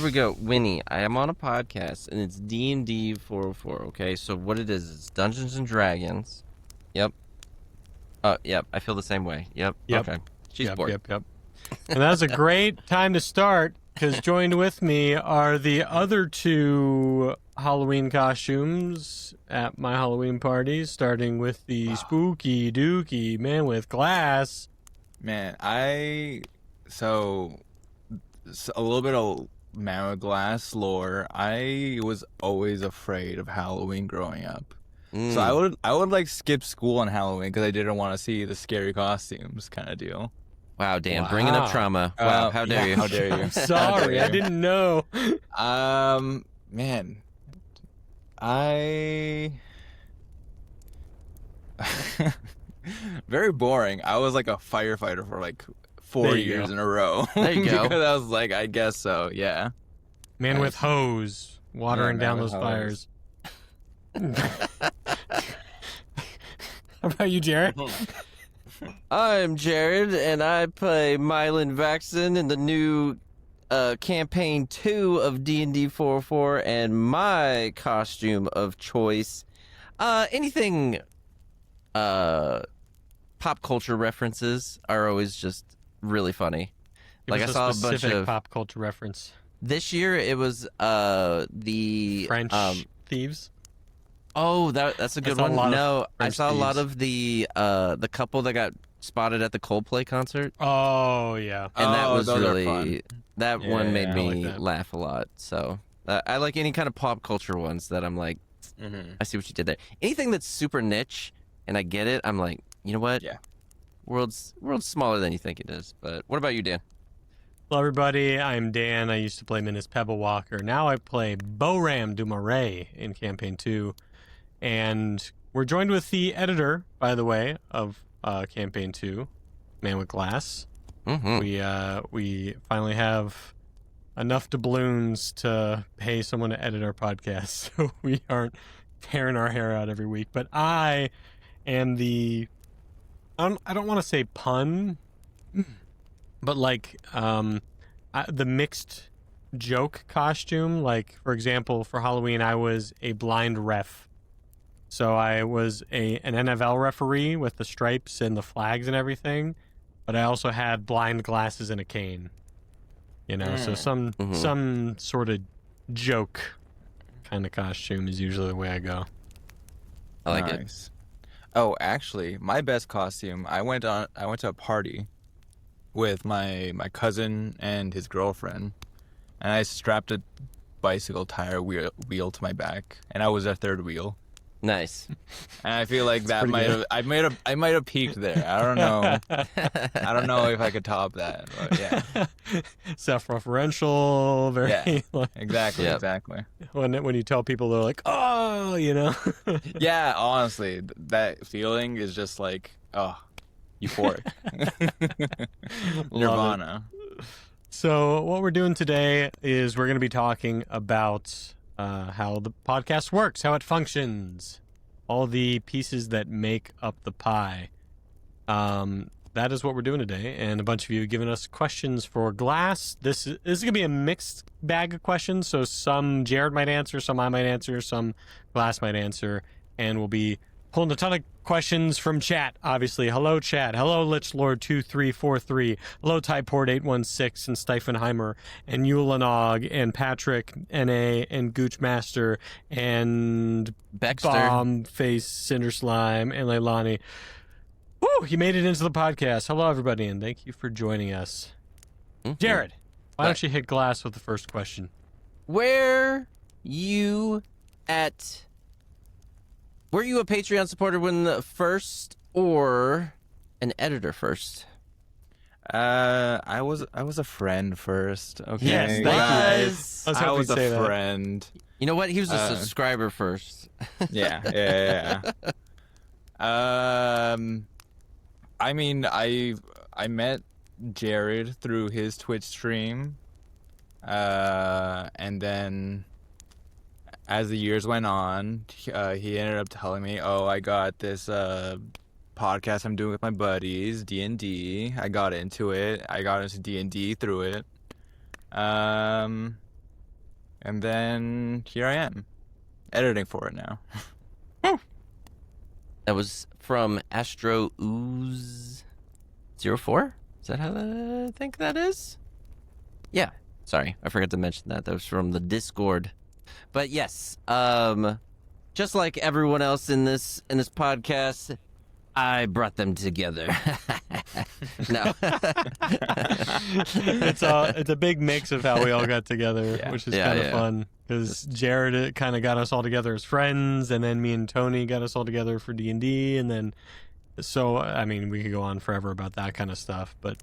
here we go. Winnie, I am on a podcast, and it's D&D 404, okay? So what it is, it's Dungeons & Dragons. Yep. Yep, I feel the same way. Yep. Okay. She's bored. Yep. And that was a great time to start, because joined with me are the other two Halloween costumes at my Halloween party, starting with the spooky dooky man with glass. Man, so a little bit of ManWithGlass lore. I was always afraid of Halloween growing up. So I would like skip school on Halloween because I didn't want to see the scary costumes kind of deal. Wow, Dan, bringing up trauma. Wow, how dare you? How dare you? Sorry, I didn't know. Man, very boring. I was like a firefighter for like 4 years in a row. There you go. Because I was like, I guess so, yeah. Man with hose, watering down those hose. fires. How about you, Jared? I'm Jared, and I play Mylan Vaxon in the new campaign 2 of D&D 404, and my costume of choice, anything pop culture references are always just really funny. Give Like us I saw a bunch specific of pop culture reference. this year. It was the French thieves. Oh, that's a good saw a one. lot of No, I French saw a lot thieves. of the couple that got spotted at the Coldplay concert, Oh yeah. and that was those are really fun. that one made I me like that. laugh a lot. So I like any kind of pop culture ones that I'm like, Mm-hmm. I see what you did there. Anything that's super niche and I get it, I'm like, you know what? Yeah. World's smaller than you think it is. But what about you, Dan? Hello everybody, I'm Dan. I used to play Minas Pebble Walker. Now I play Boram du Marais in Campaign 2. And we're joined with the editor, by the way, of Campaign 2, Man with Glass. Mm-hmm. We finally have enough doubloons to pay someone to edit our podcast, so we aren't tearing our hair out every week. But I am the I don't want to say pun, but like the mixed joke costume. Like, for example, for Halloween, I was a blind ref. So I was an NFL referee with the stripes and the flags and everything, but I also had blind glasses and a cane. You know, so some sort of joke kind of costume is usually the way I go. I like it. Nice. Oh, actually, my best costume. I went to a party with my cousin and his girlfriend, and I strapped a bicycle tire wheel to my back, and I was a third wheel. Nice. And I feel like that pretty I might have peaked there. I don't know. I don't know if I could top that. But yeah. Self-referential, very Yeah. like, Exactly. Yep. Exactly. when you tell people, they're like, oh, you know. Yeah. Honestly, that feeling is just like, oh, euphoric. Nirvana. So what we're doing today is we're going to be talking about how the podcast works, how it functions, all the pieces that make up the pie. That is what we're doing today, and a bunch of you have given us questions for Glass. This is going to be a mixed bag of questions, so some Jared might answer, some I might answer, some Glass might answer, and we'll be pulling a ton of questions from chat, obviously. Hello, chat. Hello, Lichlord2343. Hello, Typort816 and Steifenheimer and Yulenog and Patrick NA and Goochmaster and Baxter. Bombface Cinder Slime and Leilani. Woo! You made it into the podcast. Hello, everybody, and thank you for joining us. Mhm. Jared, why don't you hit Glass with the first question? Were you a Patreon supporter when the first, or an editor first? I was a friend first. Okay. Yes, thank you. Was. I was I hoping was you'd say a that. friend. You know what? He was a subscriber first. Yeah. I mean, I met Jared through his Twitch stream, and then as the years went on, he ended up telling me, "Oh, I got this podcast I'm doing with my buddies, D&D. I got into it. I got into D&D through it." And then here I am, editing for it now. That was from Astro Ooze 04? Is that how I think that is? Yeah. Sorry, I forgot to mention that. That was from the Discord. But yes, just like everyone else in this podcast, I brought them together. No. It's a big mix of how we all got together, which is kind of fun. Because Jared kind of got us all together as friends, and then me and Tony got us all together for D&D, and then so I mean we could go on forever about that kind of stuff, but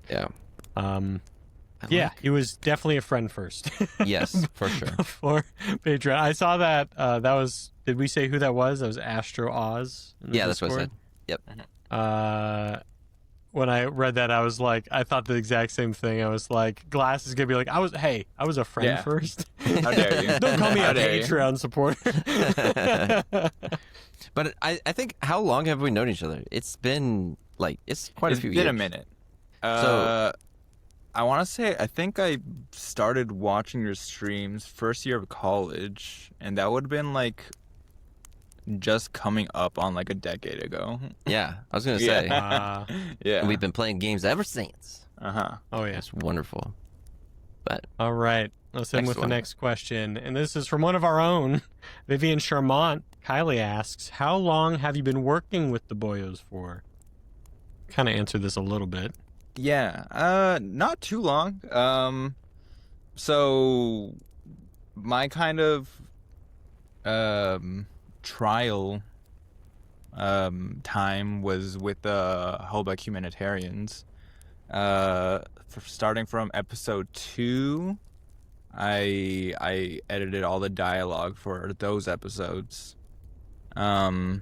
he was definitely a friend first. Yes, for sure. Before Patreon, I saw that. That was. Did we say who that was? That was Astro Oz. Yeah, that's what I said. Yep. When I read that, I was like, I thought the exact same thing. I was like, Glass is gonna be like, I was a friend first. How dare you? Don't call me a Patreon supporter. But I think, how long have we known each other? It's been it's quite a few years. It's been a minute. So I want to say, I think I started watching your streams first year of college, and that would have been just coming up on a decade ago. Yeah, I was gonna say. Yeah. And we've been playing games ever since. Oh yeah, it's wonderful. But all right, let's end with the next question, and this is from one of our own, Vivian Charmant. Kylie asks, "How long have you been working with the Boyos for?" Kind of answered this a little bit. Yeah, not too long. So my kind of trial time was with the Hullback Humanitarians. Starting from episode 2, I edited all the dialogue for those episodes. So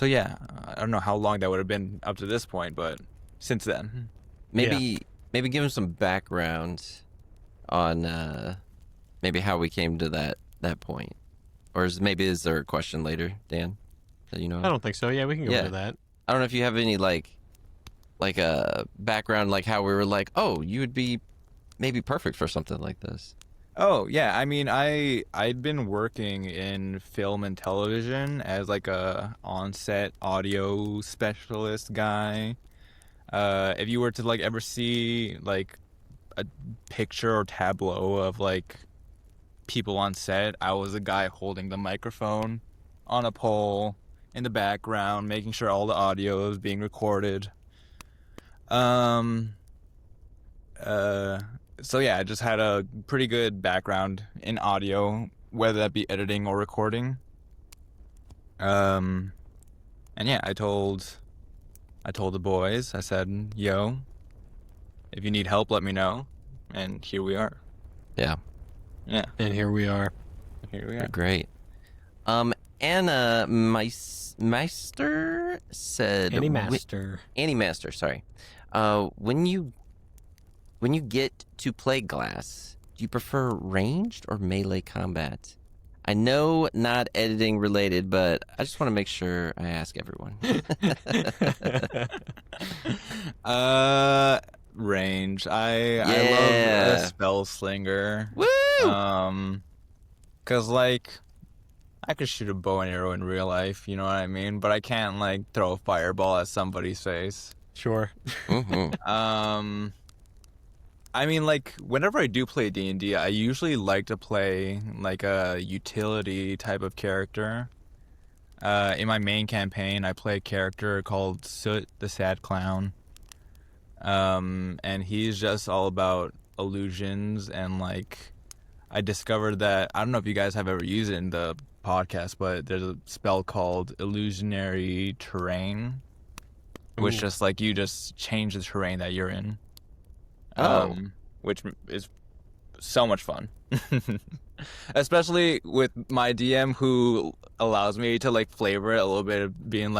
yeah, I don't know how long that would have been up to this point, but since then. Maybe give him some background on maybe how we came to that point. Or is there a question later, Dan? That you know? I don't think so. Yeah, we can go into that. I don't know if you have any a background, how we were oh, you would be maybe perfect for something like this. Oh yeah, I mean I'd been working in film and television as a on-set audio specialist guy. If you were to ever see a picture or tableau of people on set, I was a guy holding the microphone on a pole in the background, making sure all the audio is being recorded. So yeah, I just had a pretty good background in audio, whether that be editing or recording. And yeah, I told the boys, I said, yo, if you need help, let me know. And here we are. Yeah. Yeah. And here we are. Great. Anna Meister said... Annie Master, sorry. When you get to play Glass, do you prefer ranged or melee combat? I know not editing related, but I just want to make sure I ask everyone. Range. I love a spell slinger. Woo! 'Cause I could shoot a bow and arrow in real life, you know what I mean? But I can't throw a fireball at somebody's face. Sure. Mm-hmm. I mean, whenever I do play D&D, I usually like to play a utility type of character. In my main campaign, I play a character called Soot the Sad Clown. And he's just all about illusions, and I discovered that, I don't know if you guys have ever used it in the podcast, but there's a spell called Illusionary Terrain, which just you just change the terrain that you're in. Which is so much fun. Especially with my DM, who allows me to flavor it a little bit, of being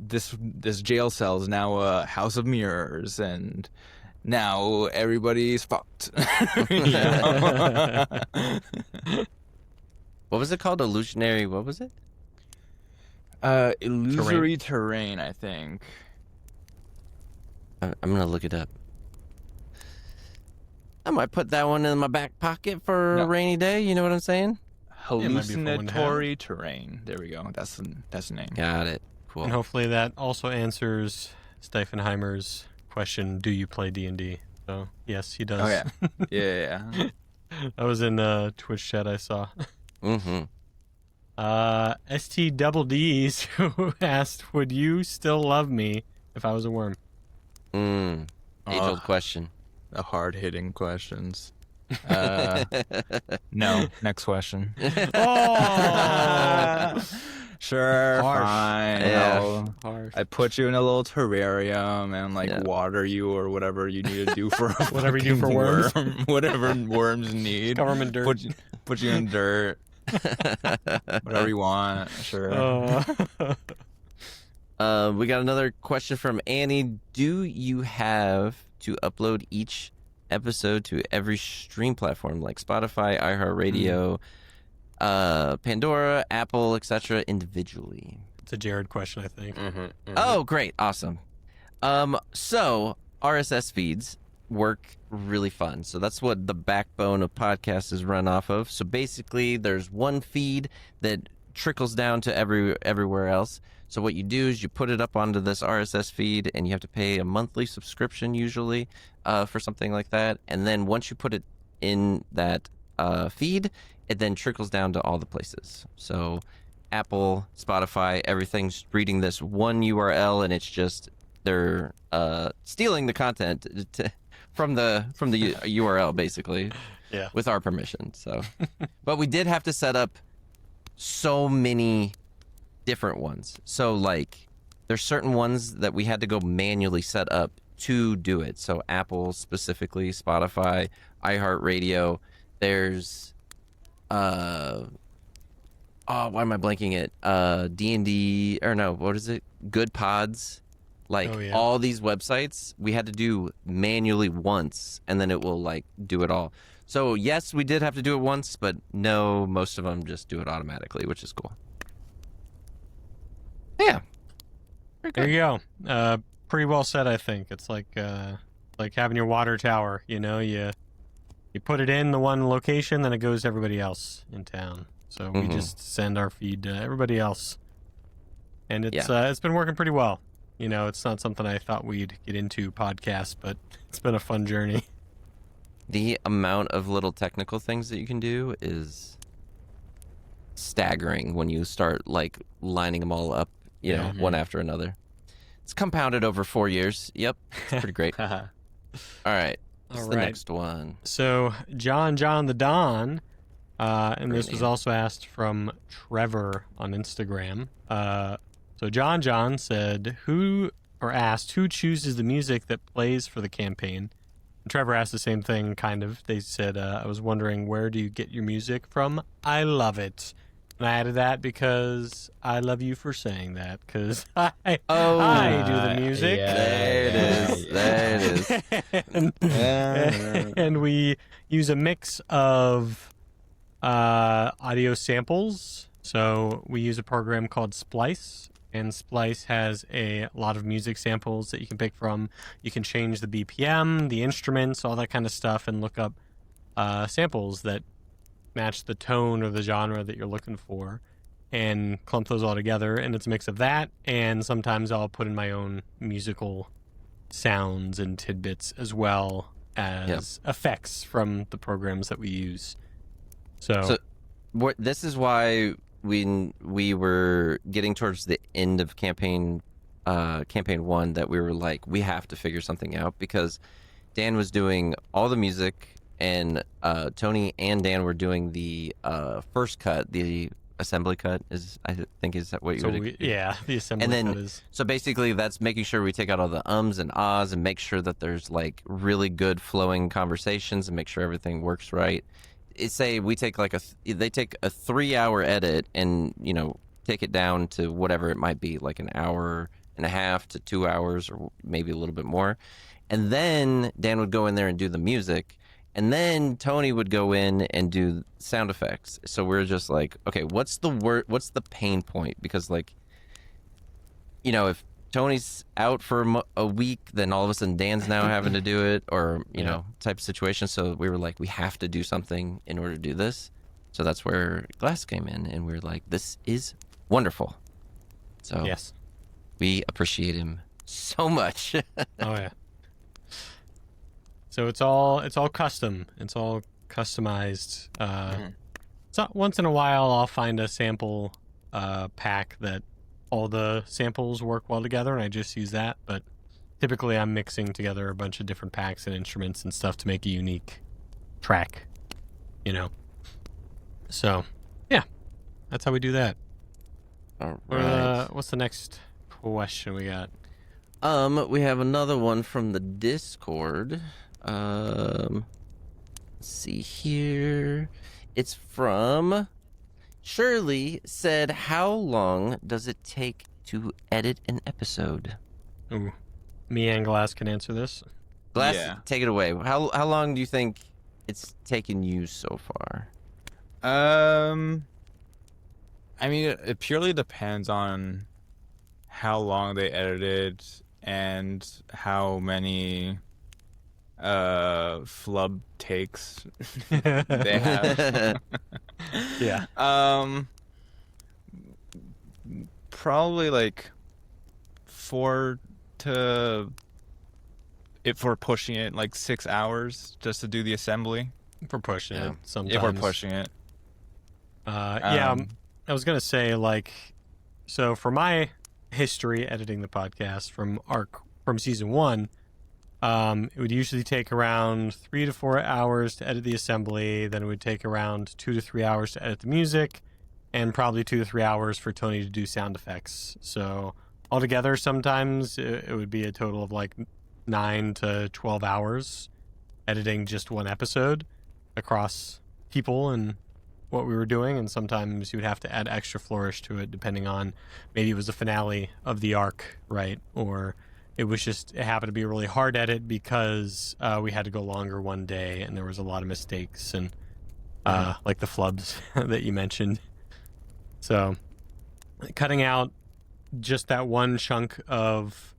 this jail cell is now a house of mirrors, and now everybody's fucked. What was it called? Illusionary, what was it? Illusory terrain, I think. I'm gonna look it up. I might put that one in my back pocket for a rainy day. You know what I'm saying? it might be a fun one to have. Hallucinatory terrain. There we go. That's the name. Got it. Cool. And hopefully that also answers Steifenheimer's question, do you play D&D? So, yes, he does. Oh, yeah. Yeah. That was in the Twitch chat I saw. Mm-hmm. ST Double D's who asked, would you still love me if I was a worm? Age-old question. The hard-hitting questions. No. Next question. Oh! Sure, Harsh. fine. Yeah. Harsh. I put you in a little terrarium and water you or whatever you need to do for a Whatever you do for fucking worms. worm. Whatever worms need. Cover 'em in dirt. Put you in dirt. Whatever you want. Sure. We got another question from Annie. Do you have to upload each episode to every stream platform like Spotify, iHeartRadio, Pandora, Apple, etc. individually? It's a Jared question, I think. Oh, great. Awesome. So RSS feeds work really fun. So that's what the backbone of podcasts is run off of. So basically there's one feed that trickles down to everywhere else. So what you do is you put it up onto this RSS feed and you have to pay a monthly subscription usually for something like that. And then once you put it in that feed, it then trickles down to all the places. So Apple, Spotify, everything's reading this one URL, and it's just they're stealing the content from the URL basically, Yeah. with our permission. So, but we did have to set up so many different ones. So like, there's certain ones that we had to go manually set up to do it. So Apple specifically, Spotify, iHeartRadio. There's why am I blanking it? D&D, or no, what is it? Good Pods. Like all these websites, we had to do manually once, and then it will like do it all. So yes, we did have to do it once, but no, most of them just do it automatically, which is cool. Yeah. There you go. Pretty well said, I think. It's like having your water tower. You know, you put it in the one location, then it goes to everybody else in town. So we just send our feed to everybody else, and it's been working pretty well. You know, it's not something I thought we'd get into podcasts, but it's been a fun journey. The amount of little technical things that you can do is staggering when you start like lining them all up, you know, one after another. It's compounded over 4 years. Yep, it's pretty great. All right, what's the next one? So John the Don, and Great this was name. also asked from Trevor on Instagram. So John said, asked who chooses the music that plays for the campaign. And Trevor asked the same thing, kind of. They said, I was wondering, where do you get your music from? I love it. And I added that because I love you for saying that, because I do the music. There it is. And we use a mix of audio samples. So we use a program called Splice, and Splice has a lot of music samples that you can pick from. You can change the BPM, the instruments, all that kind of stuff, and look up samples that match the tone or the genre that you're looking for, and clump those all together. And it's a mix of that, and sometimes I'll put in my own musical sounds and tidbits as well as effects from the programs that we use. So this is why when we were getting towards the end of campaign 1 that we were like, we have to figure something out, because Dan was doing all the music, and Tony and Dan were doing the first cut, the assembly cut is that what you would the assembly and then cut is. So basically that's making sure we take out all the ums and ahs and make sure that there's like really good flowing conversations and make sure everything works right. Say we take they take a 3-hour edit and, you know, take it down to whatever it might be, like an hour and a half to 2 hours or maybe a little bit more. And then Dan would go in there and do the music, and then Tony would go in and do sound effects. So we're just like, okay, what's the pain point? Because, like, you know, if Tony's out for a week, then all of a sudden Dan's now having to do it, or you Yeah. know, type of situation. So we were like, we have to do something in order to do this. So that's where Glass came in, and we were like, this is wonderful. So Yes. we appreciate him so much. Oh yeah. So it's all custom. It's all customized. So once in a while, I'll find a sample pack that all the samples work well together, and I just use that. But typically, I'm mixing together a bunch of different packs and instruments and stuff to make a unique track. You know. So, yeah, that's how we do that. All right. What's the next question we got? We have another one from the Discord. Let's see here. It's from Shirley. Said, how long does it take to edit an episode? Ooh, me and Glass can answer this. Glass, Yeah. take it away. How long do you think it's taken you so far? I mean, it purely depends on how long they edited and how many flub takes they have. Yeah. Probably like 4 to, if we're pushing it, like 6 hours just to do the assembly. If we're pushing Yeah. it, sometimes. If we're pushing it. I was gonna say, like, so for my history editing the podcast from season 1, it would usually take around 3 to 4 hours to edit the assembly. Then it would take around 2 to 3 hours to edit the music, and probably 2 to 3 hours for Tony to do sound effects. So altogether, sometimes it would be a total of like 9 to 12 hours editing just one episode across people and what we were doing. And sometimes you would have to add extra flourish to it, depending on, maybe it was the finale of the arc, right? Or it happened to be a really hard edit because we had to go longer one day and there was a lot of mistakes and like the flubs that you mentioned. So cutting out just that one chunk of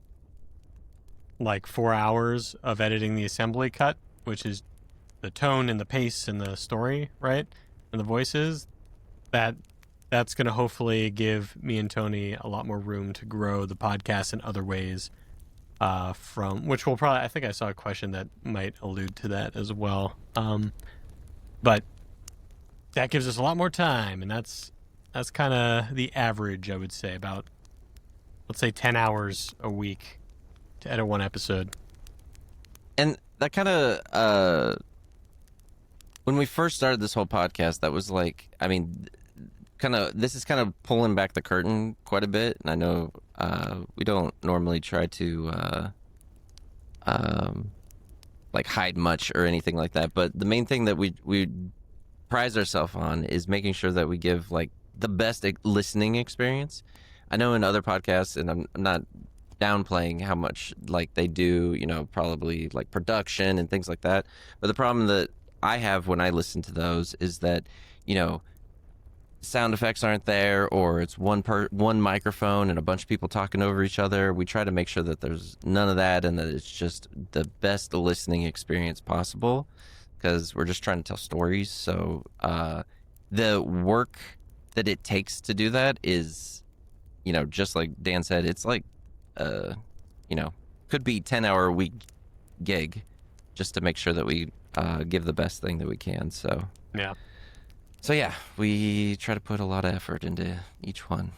like 4 hours of editing the assembly cut, which is the tone and the pace and the story, right? And the voices, that's going to hopefully give me and Tony a lot more room to grow the podcast in other ways, from which will probably, I think I saw a question that might allude to that as well. But that gives us a lot more time, and that's kind of the average, I would say, about, let's say, 10 hours a week to edit one episode. And that kind of, when we first started this whole podcast, that was like, I mean, this is kind of pulling back the curtain quite a bit. And I know we don't normally try to like hide much or anything like that. But the main thing that we prize ourselves on is making sure that we give like the best listening experience. I know in other podcasts, and I'm not downplaying how much like they do, you know, probably like production and things like that. But the problem that I have when I listen to those is that, you know, sound effects aren't there, or it's one microphone and a bunch of people talking over each other. We try to make sure that there's none of that and that it's just the best listening experience possible, because we're just trying to tell stories. So the work that it takes to do that is, you know, just like Dan said, it's like you know, could be 10-hour a week gig just to make sure that we give the best thing that we can. So yeah, we try to put a lot of effort into each one.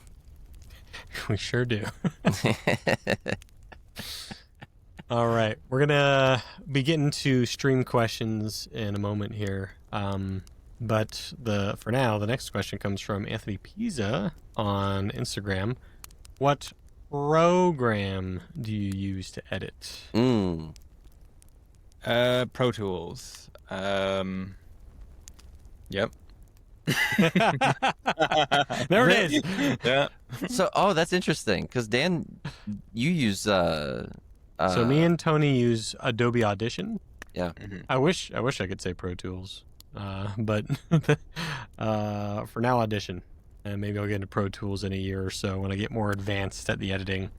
We sure do. All right, we're gonna be getting to stream questions in a moment here, but for now, the next question comes from Anthony Pisa on Instagram. What program do you use to edit? Pro Tools. Yep. There it is. Yeah. So, that's interesting, because Dan, you use So me and Tony use Adobe Audition. yeah. I wish I could say Pro Tools, but for now, Audition. And maybe I'll get into Pro Tools in a year or so when I get more advanced at the editing.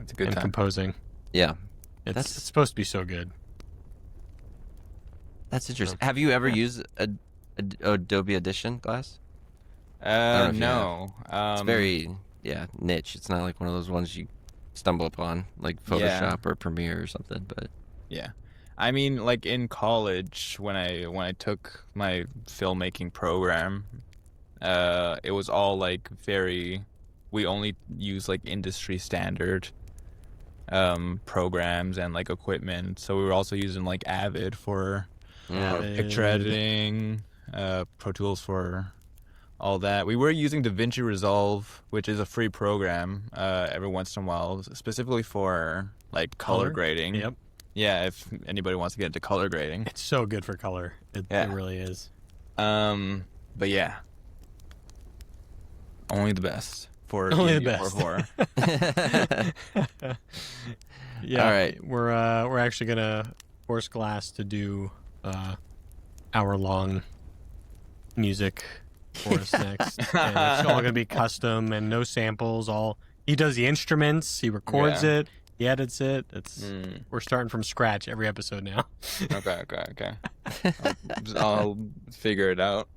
It's a good and time. composing. Yeah, It's supposed to be so good. that's interesting. Have you ever used Adobe Audition, Glass? know if you No. It's very niche. It's not like one of those ones you stumble upon like Photoshop or Premiere or something. But Yeah. I mean, like in college, when I took my filmmaking program, it was all like we only use like industry standard programs and like equipment. So we were also using like Avid for picture editing, Pro Tools for all that. We were using DaVinci Resolve, which is a free program, every once in a while, specifically for like color grading. Yep. Yeah, if anybody wants to get into color grading. It's so good for color. It really is. But yeah. Only the best for Only the best. Yeah. All right. We're actually gonna force Glass to do hour-long music for us next. And it's all gonna be custom and no samples. He does the instruments. He records it. He edits it. We're starting from scratch every episode now. Okay. I'll figure it out.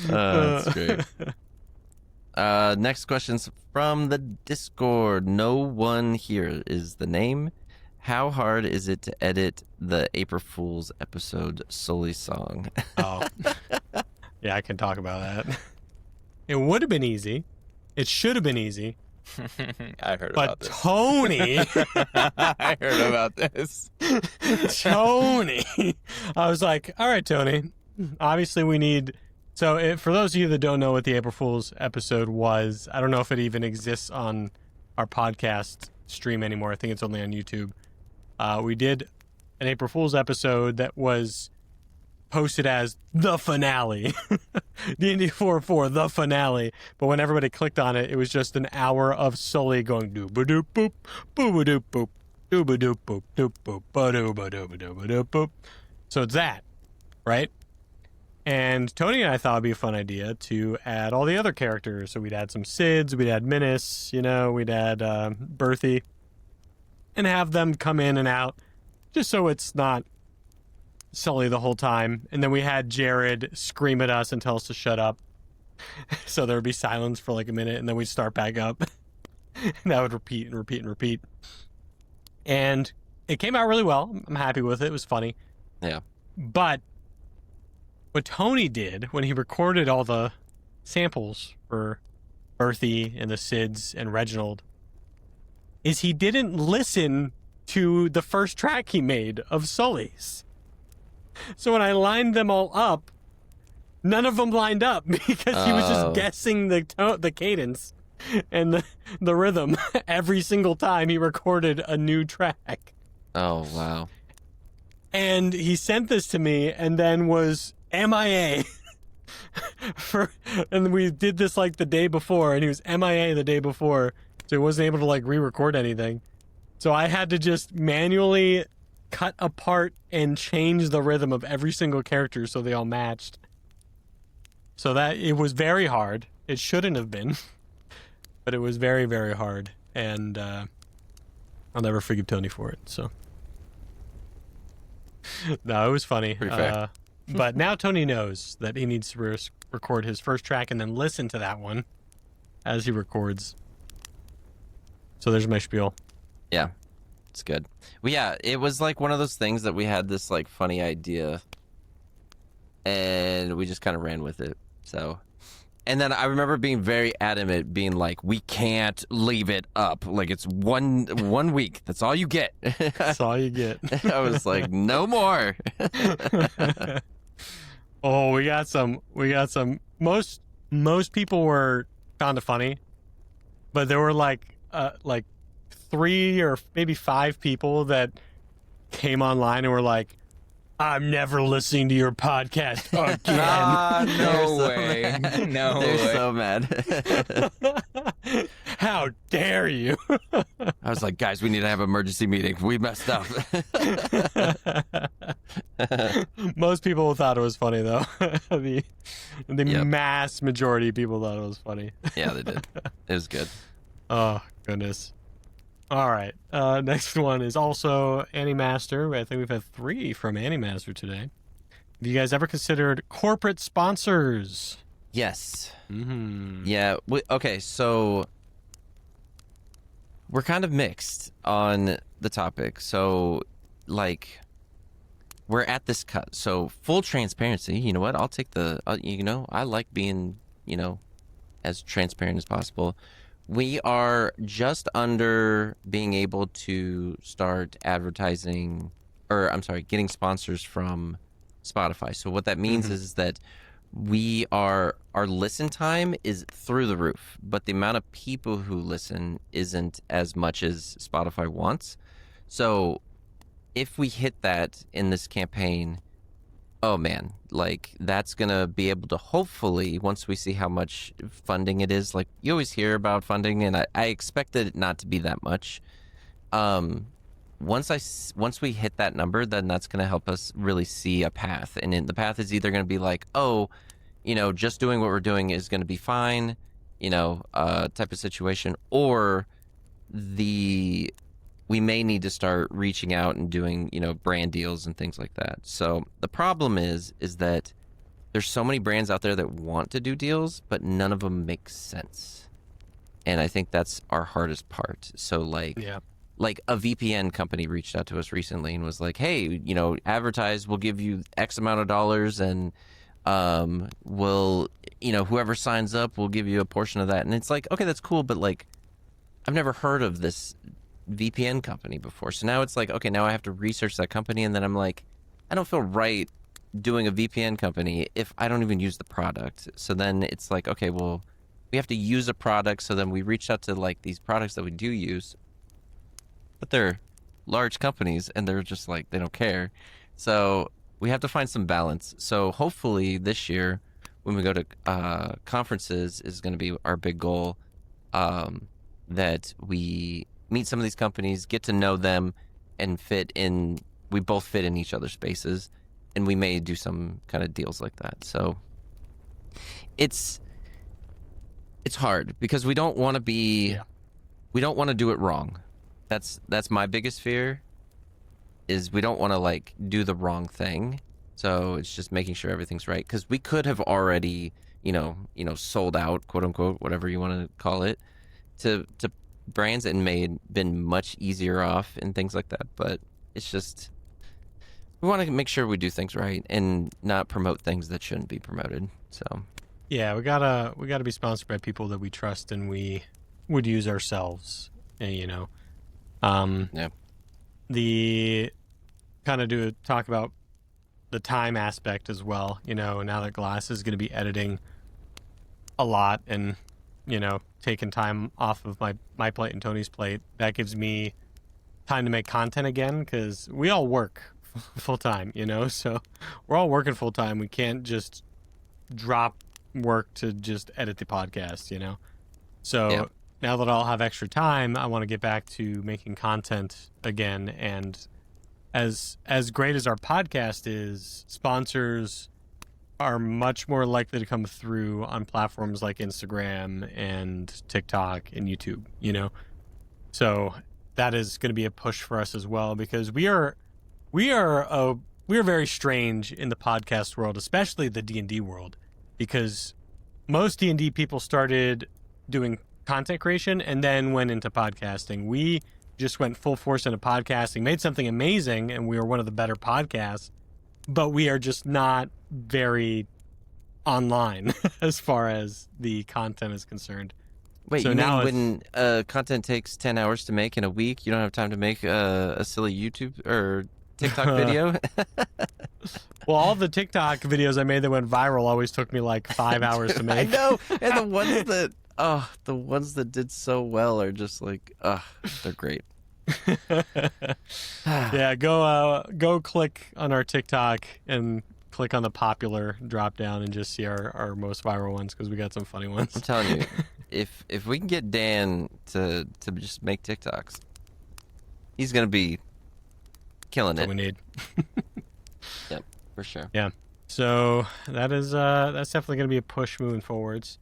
That's great. Next question's from the Discord. No one here is the name. How hard is it to edit the April Fool's episode Sully song? Oh, yeah, I can talk about that. It would have been easy. It should have been easy. I heard But about this. Tony, I heard about this. Tony, I was like, all right, Tony, obviously we need. So for those of you that don't know what the April Fool's episode was, I don't know if it even exists on our podcast stream anymore. I think it's only on YouTube. We did an April Fool's episode that was posted as the finale. D&D 4.4, the finale. But when everybody clicked on it, it was just an hour of Sully going doo-ba-doop boop, boo-ba-doop boop, doo-ba-doop boop, doop-boop, ba-doo-ba-doo-ba-doo-ba-doop boop. So it's that, right? And Tony and I thought it'd be a fun idea to add all the other characters. So we'd add some Sids, we'd add Minus, we'd add Berthy, and have them come in and out, just so it's not Sully the whole time. And then we had Jared scream at us and tell us to shut up. So there would be silence for like a minute, and then we'd start back up. And that would repeat and repeat and repeat. And it came out really well. I'm happy with it. It was funny. Yeah. But what Tony did when he recorded all the samples for Berthy and the Sids and Reginald is he didn't listen to the first track he made of Sully's. So when I lined them all up, none of them lined up because he was just guessing the cadence and the rhythm every single time he recorded a new track. Oh, wow. And he sent this to me and then was MIA. And we did this like the day before, and he was MIA the day before, so he wasn't able to like re-record anything. So I had to just manually cut apart and change the rhythm of every single character so they all matched. So that it was very hard. It shouldn't have been, but it was very, very hard. And I'll never forgive Tony for it. So no, it was funny. Pretty fair. But now Tony knows that he needs to record his first track and then listen to that one as he records. So there's my spiel. Yeah, it's good. Well, yeah, it was like one of those things that we had this like funny idea, and we just kind of ran with it. So, and then I remember being very adamant, being like, "We can't leave it up. Like it's one week. That's all you get. That's all you get." I was like, "No more." Oh, we got some. Most people were found it funny, but there were like 3 or maybe 5 people that came online and were like, "I'm never listening to your podcast again." No way. No They're way. so mad. How dare you? I was like, guys, we need to have an emergency meeting. We messed up. Most people thought it was funny, though. the Yep. mass majority of people thought it was funny. Yeah, they did. It was good. Oh, goodness. All right. Next one is also Animaster. I think we've had 3 from Animaster today. Have you guys ever considered corporate sponsors? Yes. Mm-hmm. Yeah. Okay, so we're kind of mixed on the topic. So, like, we're at this cut. So, full transparency. You know what? I'll take I like being, as transparent as possible. We are just under being able to start advertising, or I'm sorry, getting sponsors from Spotify. So what that means is that our listen time is through the roof, but the amount of people who listen isn't as much as Spotify wants. So if we hit that in this campaign, oh man, like that's gonna be able to hopefully, once we see how much funding it is, like you always hear about funding, and I expected it not to be that much. Once we hit that number, then that's gonna help us really see a path, and the path is either gonna be like, oh, just doing what we're doing is gonna be fine, type of situation, or we may need to start reaching out and doing, brand deals and things like that. So the problem is that there's so many brands out there that want to do deals, but none of them make sense. And I think that's our hardest part. So like a VPN company reached out to us recently and was like, hey, advertise, we'll give you X amount of dollars, and whoever signs up, we'll give you a portion of that. And it's like, okay, that's cool, but like, I've never heard of this VPN company before. So now it's like, okay, now I have to research that company, and then I'm like, I don't feel right doing a VPN company if I don't even use the product. So then it's like, okay, well, we have to use a product. So then we reached out to like these products that we do use, but they're large companies and they're just like, they don't care. So we have to find some balance. So hopefully this year when we go to conferences is going to be our big goal, that we meet some of these companies, get to know them, and we both fit in each other's spaces, and we may do some kind of deals like that. So it's hard because we don't want to do it wrong. That's my biggest fear, is we don't want to like do the wrong thing. So it's just making sure everything's right, because we could have already, sold out, quote unquote, whatever you want to call it, to brands, and been much easier off and things like that. But it's just, we want to make sure we do things right and not promote things that shouldn't be promoted. So yeah, we gotta be sponsored by people that we trust and we would use ourselves. Yeah. The kind of talk about the time aspect as well. Now that Glass is going to be editing a lot and taking time off of my plate and Tony's plate, that gives me time to make content again, because we all work full time, so we're all working full time. We can't just drop work to just edit the podcast, so now that I'll have extra time, I want to get back to making content again. And as great as our podcast is, sponsors are much more likely to come through on platforms like Instagram and TikTok and YouTube, So that is going to be a push for us as well, because we are very strange in the podcast world, especially the D&D world, because most D&D people started doing content creation and then went into podcasting. We just went full force into podcasting, made something amazing, and we are one of the better podcasts, but we are just not very online as far as the content is concerned. Wait, so you now mean when content takes 10 hours to make in a week, you don't have time to make a silly YouTube or TikTok video? Well, all the TikTok videos I made that went viral always took me like 5 hours to make. I know, and the ones that did so well are just like, they're great. Yeah, go click on our TikTok and click on the popular drop down and just see our most viral ones, because we got some funny ones. I'm telling you, if we can get Dan to just make TikToks, he's gonna be killing That's it. what we need. Yep, for sure. Yeah. So that's definitely gonna be a push moving forwards.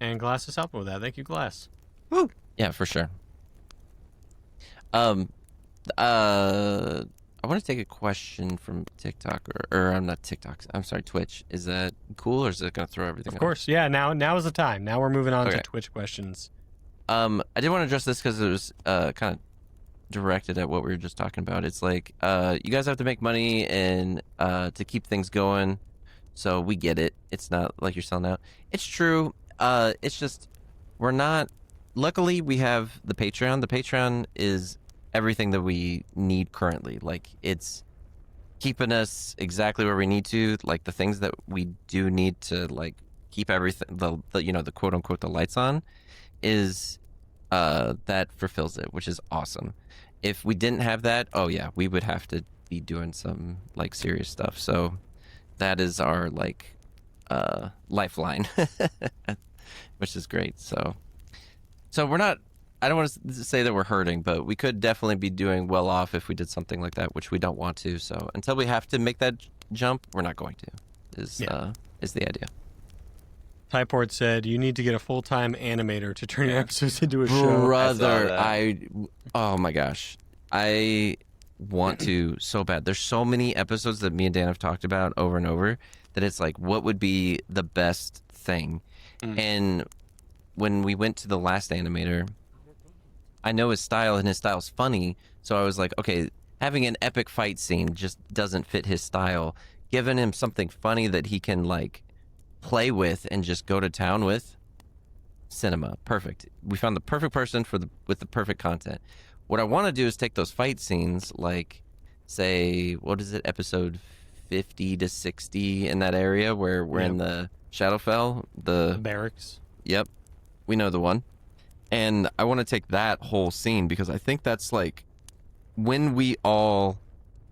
And Glass is helping with that. Thank you, Glass. Woo! Yeah, for sure. I want to take a question from TikTok, or I'm not TikTok. I'm sorry, Twitch. Is that cool, or is it gonna throw everything? Of course, yeah. Now is the time. Now we're moving on Okay. to Twitch questions. I did want to address this because it was kind of directed at what we were just talking about. It's like you guys have to make money and to keep things going. So we get it. It's not like you're selling out. It's true. It's just we're not. Luckily, we have the Patreon. The Patreon is everything that we need currently. Like, it's keeping us exactly where we need to. Like, the things that we do need to, like, keep everything, the you know, the quote unquote the lights on, is that fulfills it, which is awesome. If we didn't have that, oh yeah, we would have to be doing some like serious stuff. So that is our like lifeline, which is great. So we're not. I don't want to say that we're hurting, but we could definitely be doing well off if we did something like that, which we don't want to. So until we have to make that jump, we're not going to. Is the idea. Typort said you need to get a full-time animator to turn your episodes into a show. Brother, oh my gosh, I want to so bad. There's so many episodes that me and Dan have talked about over and over that it's like, what would be the best thing? And when we went to the last animator, I know his style and his style's funny, so I was like, okay, having an epic fight scene just doesn't fit his style. Giving him something funny that he can like play with and just go to town with, cinema, perfect. We found the perfect person with the perfect content. What I want to do is take those fight scenes, like, say, what is it, episode 50 to 60 in that area where we're in the Shadowfell, the barracks. Yep, we know the one. And I want to take that whole scene because I think that's like when we all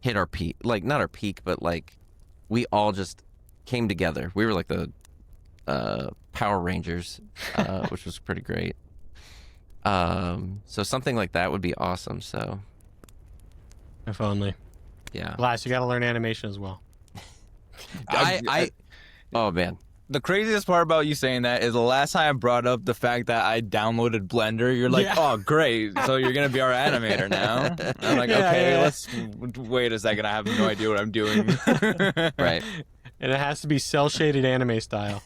hit our peak, like not our peak, but like we all just came together. We were like the Power Rangers, which was pretty great. So something like that would be awesome. So if only. Yeah. Glass, you got to learn animation as well. Oh man. The craziest part about you saying that is the last time I brought up the fact that I downloaded Blender, you're like, oh, great. So you're going to be our animator now? I'm like, let's wait a second. I have no idea what I'm doing. Right. And it has to be cel-shaded anime style.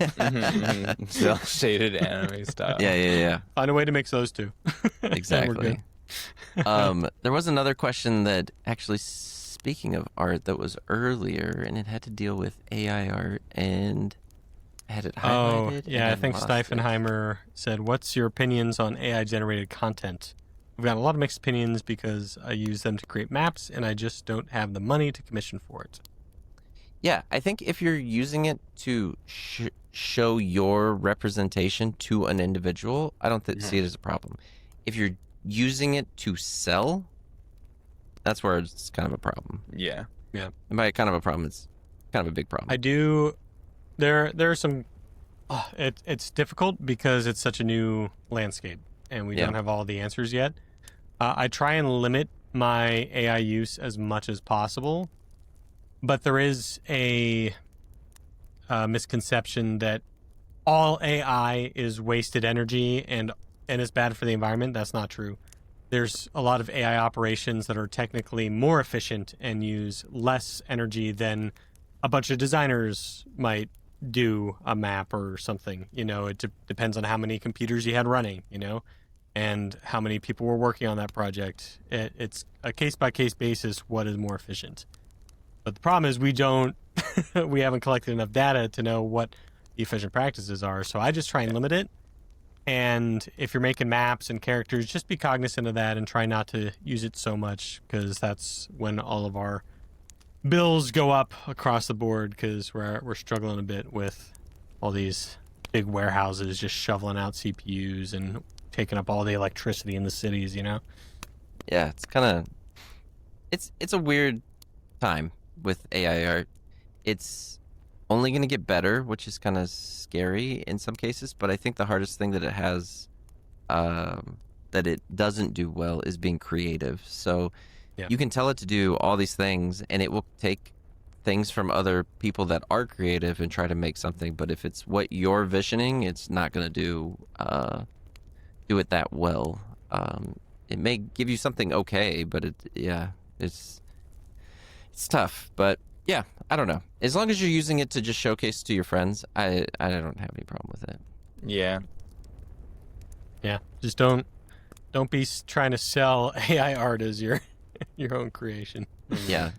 Cel-shaded anime style. Yeah. Find a way to mix those two. Exactly. There was another question that actually, speaking of art, that was earlier, and it had to deal with AI art, and I had it highlighted. I think Steifenheimer said, what's your opinions on AI-generated content? We've got a lot of mixed opinions because I use them to create maps, and I just don't have the money to commission for it. Yeah, I think if you're using it to show your representation to an individual, I don't see it as a problem. If you're using it to sell, that's where it's kind of a problem. Yeah. And by kind of a problem, it's kind of a big problem. I do. There are some. It's difficult because it's such a new landscape, and we don't have all the answers yet. I try and limit my AI use as much as possible, but there is a misconception that all AI is wasted energy and is bad for the environment. That's not true. There's a lot of AI operations that are technically more efficient and use less energy than a bunch of designers might do a map or something. It depends on how many computers you had running, and how many people were working on that project. It's a case-by-case basis what is more efficient. But the problem is we haven't collected enough data to know what the efficient practices are. So I just try and limit it. And if you're making maps and characters, just be cognizant of that and try not to use it so much, because that's when all of our bills go up across the board, because we're struggling a bit with all these big warehouses just shoveling out CPUs and taking up all the electricity in the cities, Yeah, it's kind of it's a weird time with AI art. It's only going to get better, which is kind of scary in some cases, but I think the hardest thing that it has that it doesn't do well is being creative. So you can tell it to do all these things and it will take things from other people that are creative and try to make something. But if it's what you're visioning, it's not going to do it that well. It may give you something okay, but it's tough. But yeah, I don't know. As long as you're using it to just showcase to your friends, I don't have any problem with it. Yeah. Yeah, just don't be trying to sell AI art as your own creation. Yeah,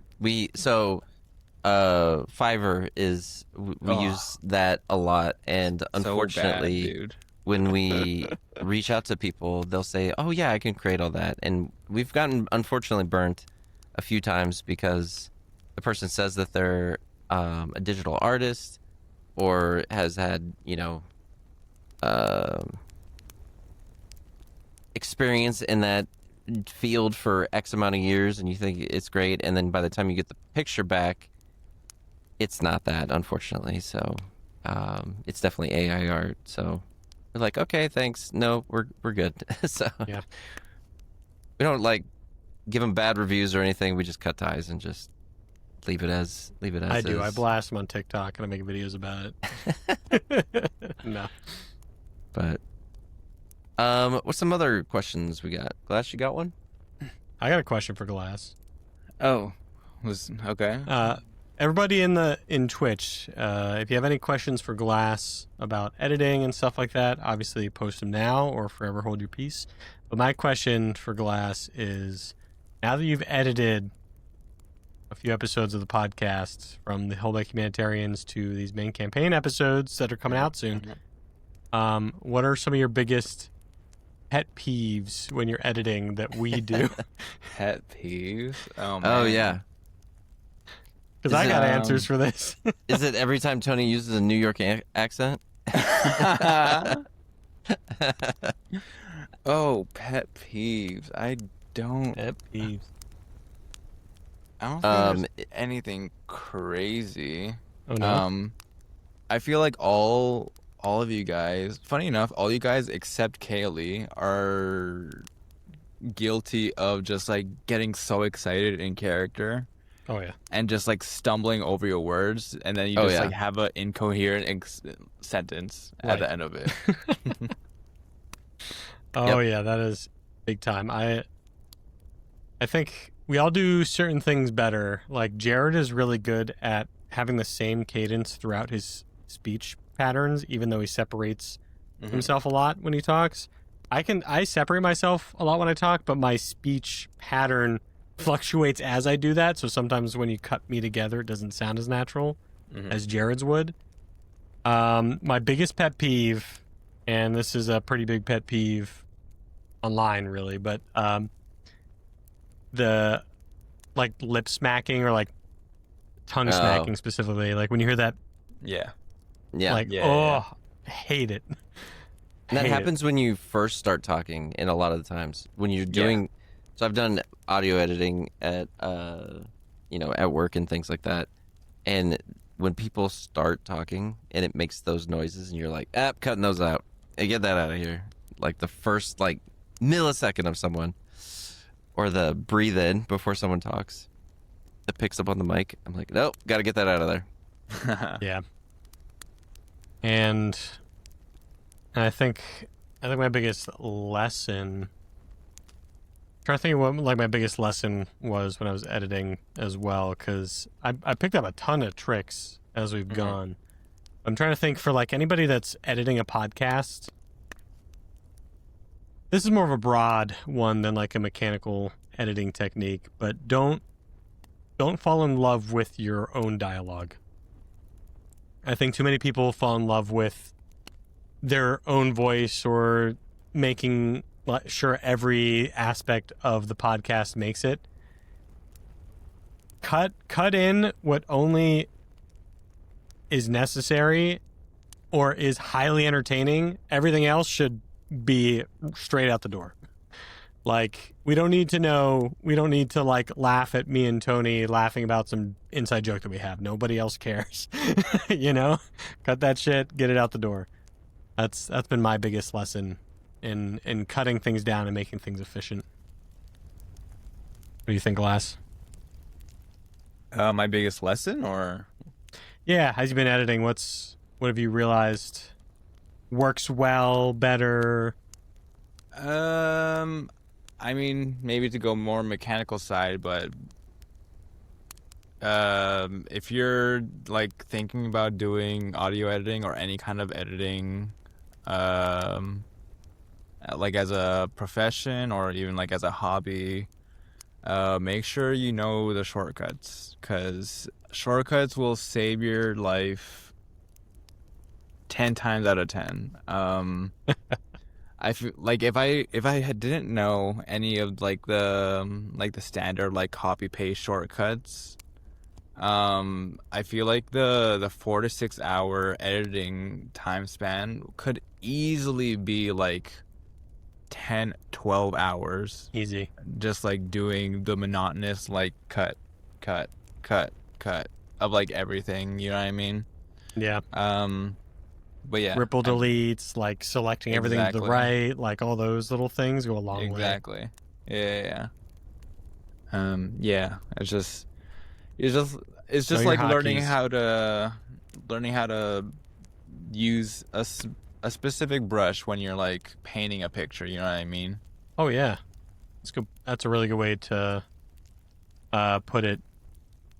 Fiverr is we use that a lot, and unfortunately, so bad, dude. when we reach out to people, they'll say, "Oh yeah, I can create all that," and we've gotten unfortunately burnt a few times because the person says that they're a digital artist or has had experience in that field for X amount of years, and you think it's great, and then by the time you get the picture back, it's not that, unfortunately. So it's definitely AI art. So we're like, okay, thanks. No, we're good. So Yeah. we don't give them bad reviews or anything. We just cut ties and just leave it as I do. is. I blast them on TikTok and I make videos about it. No. But what's some other questions we got? Glass, you got one? I got a question for Glass. Oh, okay. Everybody in Twitch, if you have any questions for Glass about editing and stuff like that, obviously post them now or forever hold your peace. But my question for Glass is, now that you've edited a few episodes of the podcast, from the Hellback Humanitarians to these main campaign episodes that are coming out soon, what are some of your biggest pet peeves when you're editing that we do? Pet peeves? Oh, man. Oh yeah. Because I got answers for this. Is it every time Tony uses a New York accent? Oh, pet peeves. I don't Pet peeves. think there's anything crazy. Oh no. I feel like all of you guys, funny enough, all you guys except Kaylee are guilty of just getting so excited in character Oh yeah. and just stumbling over your words, and then you Oh, just yeah. have an incoherent sentence at the end of it. Oh yeah, that is big time. I think we all do certain things better. Like Jared is really good at having the same cadence throughout his speech patterns, even though he separates himself a lot when he talks. I separate myself a lot when I talk, but my speech pattern fluctuates as I do that. So sometimes when you cut me together, it doesn't sound as natural as Jared's would. My biggest pet peeve, and this is a pretty big pet peeve online really, but the lip smacking or tongue smacking specifically, when you hear that, Yeah. Yeah. Yeah. I hate it. And that Hate it. happens when you first start talking, and a lot of the times when you're doing. So I've done audio editing at at work and things like that, and when people start talking and it makes those noises, and you're like, cutting those out. Hey, get that out of here. The first millisecond of someone, or the breathe in before someone talks, that picks up on the mic. I'm like, nope, got to get that out of there. Yeah. And I think my biggest lesson, I'm trying to think of what my biggest lesson was when I was editing as well, because I picked up a ton of tricks as we've gone. I'm trying to think for anybody that's editing a podcast. This is more of a broad one than a mechanical editing technique, but don't fall in love with your own dialogue. I think too many people fall in love with their own voice or making sure every aspect of the podcast makes it. Cut in what only is necessary or is highly entertaining. Everything else should be straight out the door. We don't need to laugh at me and Tony laughing about some inside joke that we have. Nobody else cares. Cut that shit, get it out the door. That's been my biggest lesson in cutting things down and making things efficient. What do you think, Glass? My biggest lesson, or Yeah, as you've been editing, what have you realized works well, better? I mean, maybe to go more mechanical side, but if you're like thinking about doing audio editing or any kind of editing, um, like as a profession or even like as a hobby, make sure you know the shortcuts, because shortcuts will save your life 10 times out of 10. I feel like if I didn't know any of like the standard like copy paste shortcuts, I feel like the 4 to 6 hour editing time span could easily be like 10, 12 hours Easy. just like doing the monotonous like cut, cut, cut of like everything, you know what I mean? Yeah. But yeah, Ripple deletes, like selecting everything to the Exactly. right, like all those little things go a long way. exactly. Yeah. It's just Know your like learning hotkeys. how to use a specific brush when you're like painting a picture, you know what I mean? Oh yeah, it's good. That's a really good way to put it.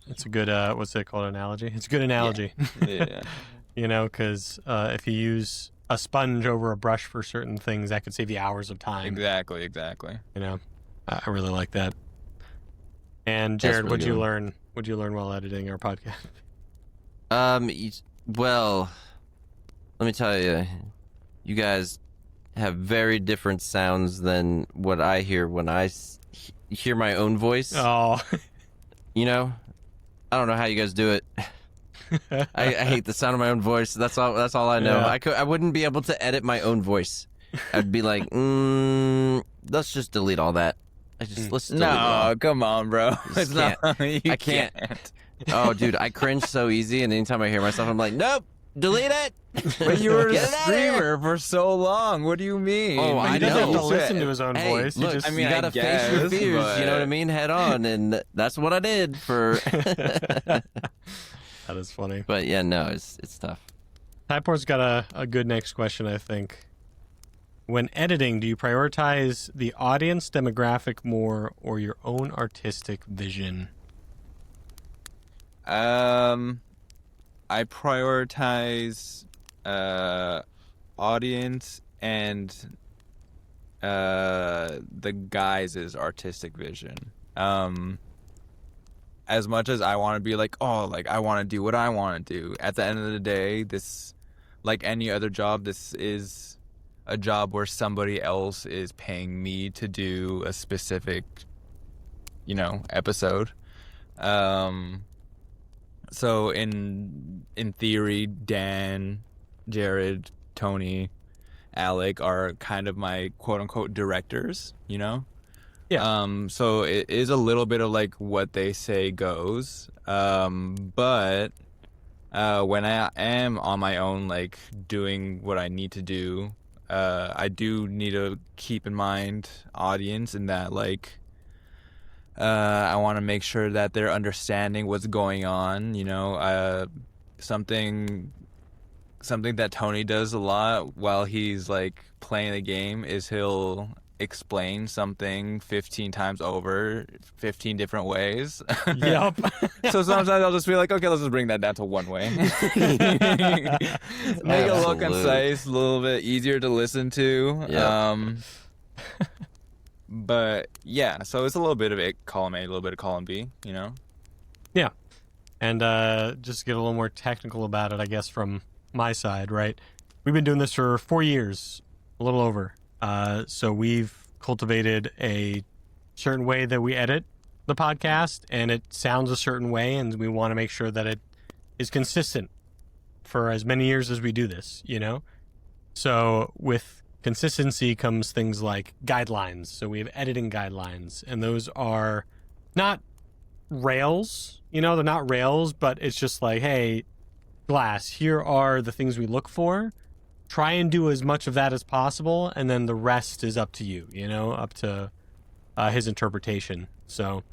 It's a good what's it called, analogy? It's a good analogy. Yeah. You know, because if you use a sponge over a brush for certain things, that could save you hours of time. Exactly. You know, I really like that. And That's Jared, really what'd you good. learn? What'd you learn while editing our podcast? Well, let me tell you, you guys have very different sounds than what I hear when I hear my own voice. Oh, You know, I don't know how you guys do it. I hate the sound of my own voice. That's all I know. Yeah. I wouldn't be able to edit my own voice. I'd be like, let's just delete all that. Let's delete it all. No, come on, bro. Just It's not. I You can't. Oh, dude, I cringe so easy, and anytime I hear myself, I'm like, nope, delete it. But you were a Get it outta here. streamer for so long. What do you mean? Oh, But I he doesn't have to know. listen to his own Hey, voice. He look, just, I mean, you gotta face your guess, fears. You know what I but- mean, head on, and that's what I did for. that is funny. But yeah, no, it's tough. Typort's got a good next question, I think. When editing, do you prioritize the audience demographic more or your own artistic vision? I prioritize audience and the guys' artistic vision. As much as I want to be like, oh, like I want to do what I want to do, at the end of the day, this, like any other job, this is a job where somebody else is paying me to do a specific, episode. So in theory, Dan, Jared, Tony, Alec are kind of my quote unquote directors, you know? Yeah. So it is a little bit of like what they say goes. But when I am on my own, like doing what I need to do, I do need to keep in mind audience, and that like I want to make sure that they're understanding what's going on. Something that Tony does a lot while he's like playing the game is he'll explain something 15 times over 15 different ways. Yep. So sometimes I'll just be like, okay, let's just bring that down to one way. Make it a little Absolute. concise, a little bit easier to listen to. Yep. But yeah, so it's a little bit of column A, a little bit of column B, you know? Yeah. And just to get a little more technical about it, I guess, from my side, right? We've been doing this for 4 years, a little over. So we've cultivated a certain way that we edit the podcast, and it sounds a certain way, and we want to make sure that it is consistent for as many years as we do this, you know? So with consistency comes things like guidelines. So we have editing guidelines, and those are not rails, they're not rails, but it's just like, hey, Glass, here are the things we look for. Try and do as much of that as possible, and then the rest is up to you, up to his interpretation. So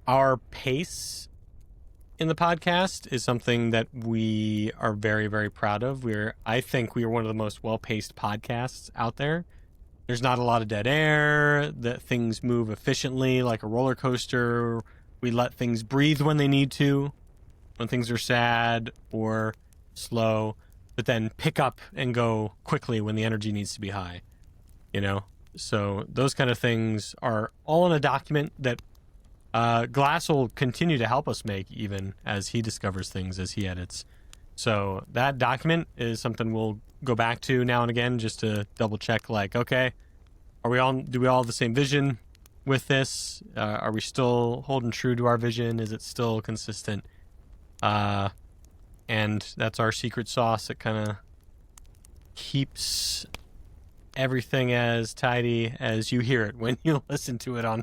our pace in the podcast is something that we are very, very proud of. I think we are one of the most well-paced podcasts out there. There's not a lot of dead air, that things move efficiently like a roller coaster. We let things breathe when they need to, when things are sad or slow, but then pick up and go quickly when the energy needs to be high, So those kind of things are all in a document that Glass will continue to help us make even as he discovers things as he edits. So that document is something we'll go back to now and again just to double check, like, okay, do we all have the same vision with this? Are we still holding true to our vision? Is it still consistent? And that's our secret sauce that kind of keeps everything as tidy as you hear it when you listen to it on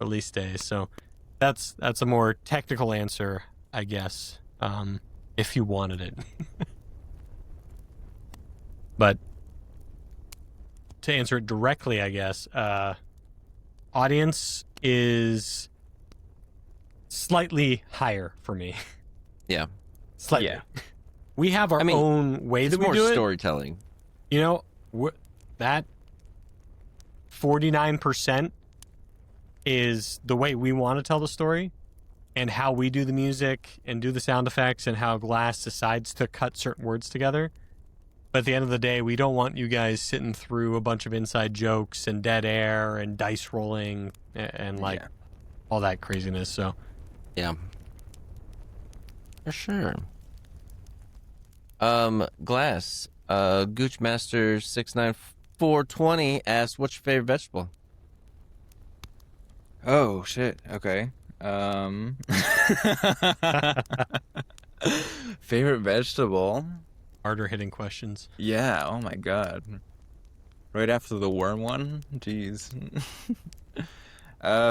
release day. So that's a more technical answer, I guess, if you wanted it. But to answer it directly, I guess, audience is slightly higher for me. Yeah. Slightly. Yeah. We have our own way It's that we more do it. storytelling. That 49% is the way we want to tell the story and how we do the music and do the sound effects and how Glass decides to cut certain words together. But at the end of the day, we don't want you guys sitting through a bunch of inside jokes and dead air and dice rolling and all that craziness. So, yeah. For sure. Glass, Goochmaster69420 asked, what's your favorite vegetable? Oh shit. Okay. Favorite vegetable? harder hitting questions. Yeah. Oh my god. Right after the worm one. Jeez.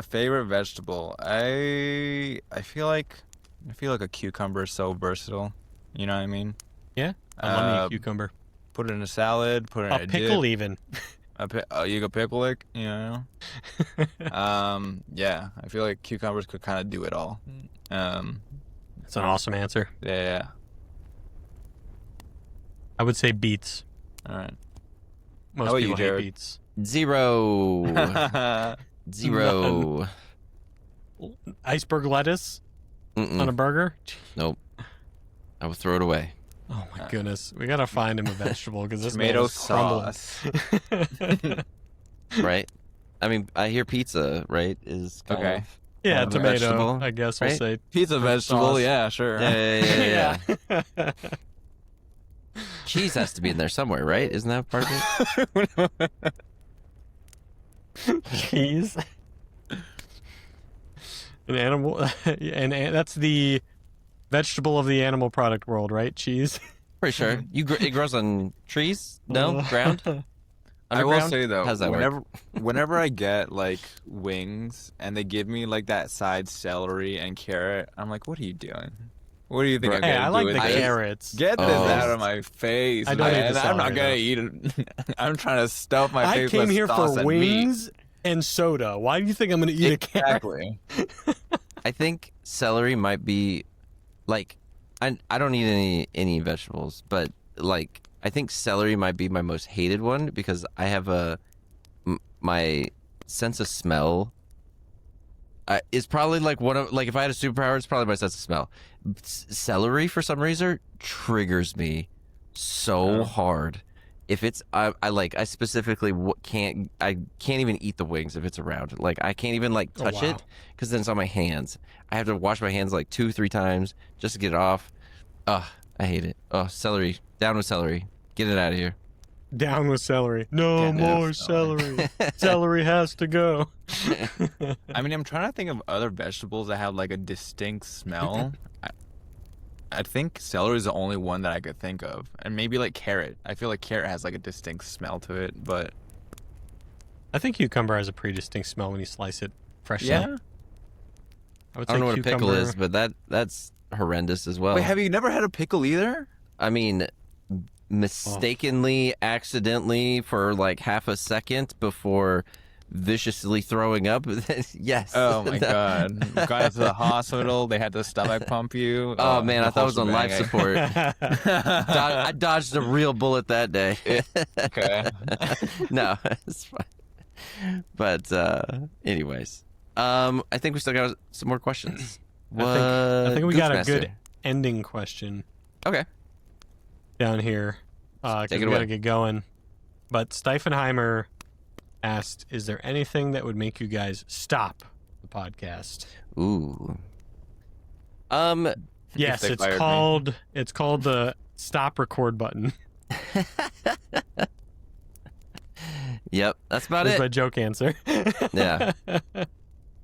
Favorite vegetable? I feel like a cucumber is so versatile. You know what I mean? Yeah. I love me a cucumber. Put it in a salad. Put it in a pickle dip. even. You go pickle it, Yeah, I feel like cucumbers could kind of do it all. That's an awesome answer. Yeah. I would say beets. All right. Most How about people you, hate Jared? beets. 0. 0. Iceberg lettuce Mm-mm. on a burger? Nope. I will throw it away. Oh my goodness. We got to find him a vegetable because this man Tomato is crumbling. sauce. Right? I mean, I hear pizza, right? Is kind Okay. of Yeah, a tomato, vegetable, I guess we'll right? say. Pizza vegetable, sauce. yeah, sure. Yeah. Yeah. Cheese has to be in there somewhere, right? Isn't that part of it? Cheese. An animal, and that's the vegetable of the animal product world, right? Cheese. Pretty sure. It grows on trees? No? Ground? I will Underground? say though, How's that work? whenever I get like wings and they give me like that side celery and carrot, I'm like, what are you doing? What do you think I'm Hey, gonna I do like with the this? carrots. Get this Oh. out of my face, I don't eat man. the I'm not celery, gonna eat it. I'm trying to stuff my I face came with here sauce for and meat. wings and soda. Why do you think I'm going to eat a carrot? Exactly. I think celery might be like I don't eat any vegetables, but like I think celery might be my most hated one because I have my sense of smell is probably like one of like if I had a superpower, it's probably my sense of smell. Celery for some reason triggers me so hard. If it's I specifically can't even eat the wings if it's around. Like I can't even like touch it because then it's on my hands. I have to wash my hands like 2-3 times just to get it off. Ugh, I hate it. Oh, celery. Down with celery. Get it out of here. Down with celery. No more celery. Celery has to go. I mean, I'm trying to think of other vegetables that have like a distinct smell. I think celery is the only one that I could think of, and maybe like carrot. I feel like carrot has like a distinct smell to it, but I think cucumber has a pretty distinct smell when you slice it freshly. yeah. I would I say don't know what a pickle cucumber- is, but that's horrendous as well. Wait, have you never had a pickle either? I mean, mistakenly, accidentally, for like half a second before viciously throwing up, yes. Oh my god! Got to the hospital. They had to stomach pump you. Oh man, the I thought it was whole on life shebang. support. I dodged a real bullet that day. Okay. No, it's fine. But anyways, I think we still got some more questions. I think we got a Goofmaster? good ending question Okay. down here. Take Because it we got to away. get going. But Steifenheimer asked, is there anything that would make you guys stop the podcast? Ooh. Yes, they it's fired me. called the stop record button. Yep, that's about That's it. my joke answer. Yeah.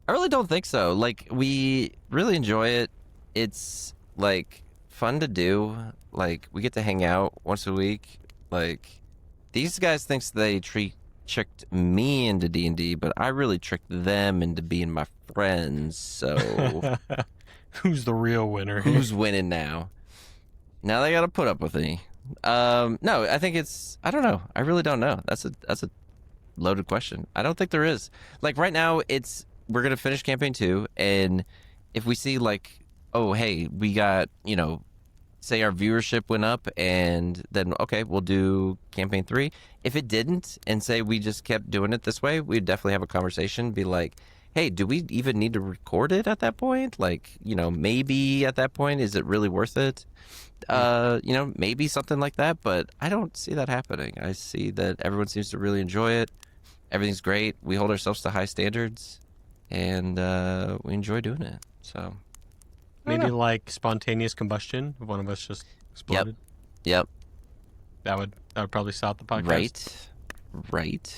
I really don't think so. Like, we really enjoy it. It's like fun to do. Like, we get to hang out once a week. Like, these guys thinks they tricked me into D&D, but I really tricked them into being my friends. So Who's the real winner? here? who's winning now? Now they got to put up with me. No, I think I don't know. I really don't know. That's a loaded question. I don't think there is. Like right now we're going to finish campaign 2, and if we see like, oh, hey, we got, say our viewership went up, and then okay, we'll do campaign 3. If it didn't, and say we just kept doing it this way, we'd definitely have a conversation, be like, hey, do we even need to record it at that point? Like, maybe at that point, is it really worth it? Maybe something like that, but I don't see that happening. I see that everyone seems to really enjoy it. Everything's great. We hold ourselves to high standards, and we enjoy doing it. So Maybe like spontaneous combustion. If one of us just exploded. Yep. That would probably stop the podcast. Right.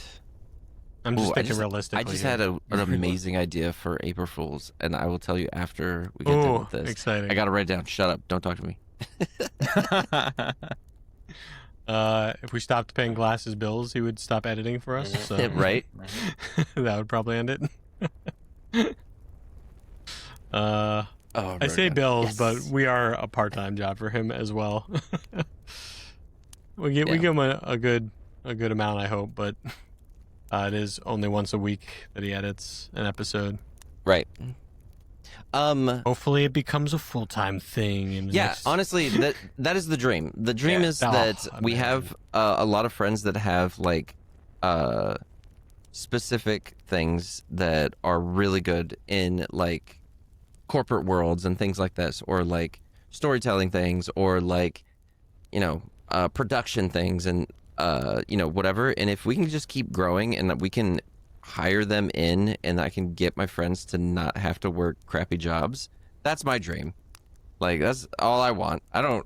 I'm just Ooh, thinking realistically. I just here. had an amazing idea for April Fools, and I will tell you after we get done Ooh, with this. exciting. I got to write it down. Shut up. Don't talk to me. If we stopped paying Glass's bills, he would stop editing for us. So Right? that would probably end it. Oh, I say Rogan. bills, Yes. but we are a part-time job for him as well. we give him a good amount, I hope, but it is only once a week that he edits an episode. Right. Hopefully, it becomes a full-time thing. In the Yeah, next... honestly, that is the dream. The dream Yeah. is Oh, that we imagine. have a lot of friends that have like specific things that are really good in like corporate worlds and things like this, or like storytelling things, or like production things, and whatever. And if we can just keep growing, and that we can hire them in, and I can get my friends to not have to work crappy jobs, that's my dream. Like, that's all I want. I don't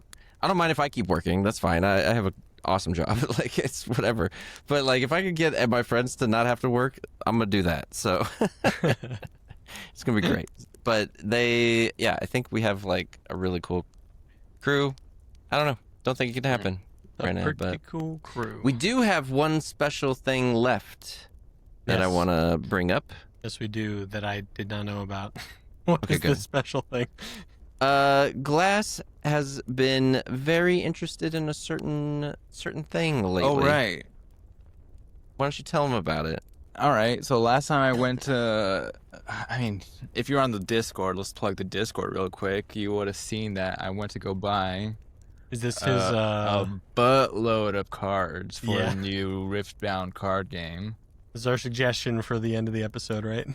mind if I keep working. That's fine. I have an awesome job. Like, it's whatever. But like, if I could get my friends to not have to work, I'm gonna do that. So it's gonna be great. But I think we have like a really cool crew. I don't know. Don't think it can happen right now, pretty but cool crew. we do have one special thing left that I Yes. want to bring up. Yes, we do. That I did not know about. What Okay, is good. this special thing? Glass has been very interested in a certain thing lately. Oh right. Why don't you tell him about it? All right. So last time I went to, if you're on the Discord, let's plug the Discord real quick. You would have seen that I went to go buy Is this his? a buttload of cards for Yeah. a new Riftbound card game. This is our suggestion for the end of the episode, right?